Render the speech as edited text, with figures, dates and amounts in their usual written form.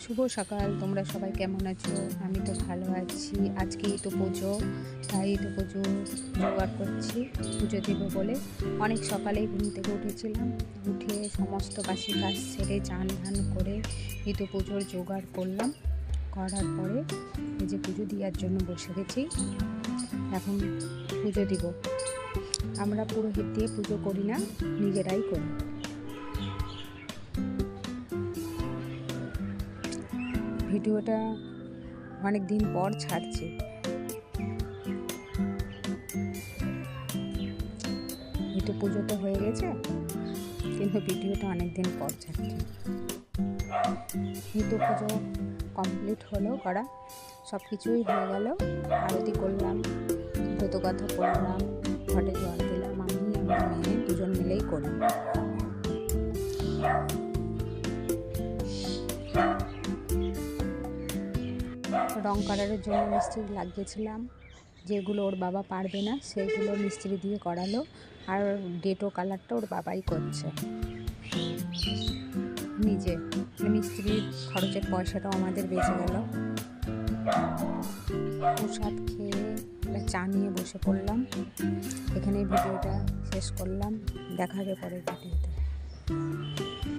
শুভ সকাল। তোমরা সবাই কেমন আছো? আমি তো ভালো আছি। আজকেই তো পুজো, তাই তো পুজো জোগাড় করছি, পুজো দেবো বলে। অনেক সকালেই ঘুম থেকে উঠেছিলাম, উঠে সমস্ত বাসি কাজ সেরে চান ধান করে এই তো পুজোর জোগাড় করলাম। করার পরে এই যে পুজো দেওয়ার জন্য বসে গেছি। এখন পুজো দিব। আমরা পুরোহিত দিয়ে পুজো করি না, নিজেরাই করি। ভিডিওটা অনেক দিন পর ছাড়ছি। এই তো পুজো তো হয়ে গেছে, কিন্তু ভিডিওটা অনেক দিন পর ছাড়ছি। এই তো পুজো কমপ্লিট হলো করা, সব কিছুই হয়ে গেল। আরতি করলাম, ব্রত কথা পড়লাম, ঘটে জল দিলাম। আমি আমার মেয়ে দুজন মিলেই করলাম। রং করার জন্য মিস্ত্রি লাগিয়েছিলাম, যেগুলো ওর বাবা পারবে না সেগুলো মিস্ত্রি দিয়ে করালো। আর ডেটো কালারটা ওর বাবাই করছে নিজে। মিস্ত্রির খরচের পয়সাটাও আমাদের বেঁচে গেল। প্রসাদ খেয়ে চা নিয়ে বসে পড়লাম। এখানে ভিডিওটা শেষ করলাম। দেখা হবে পরের ভিডিওতে।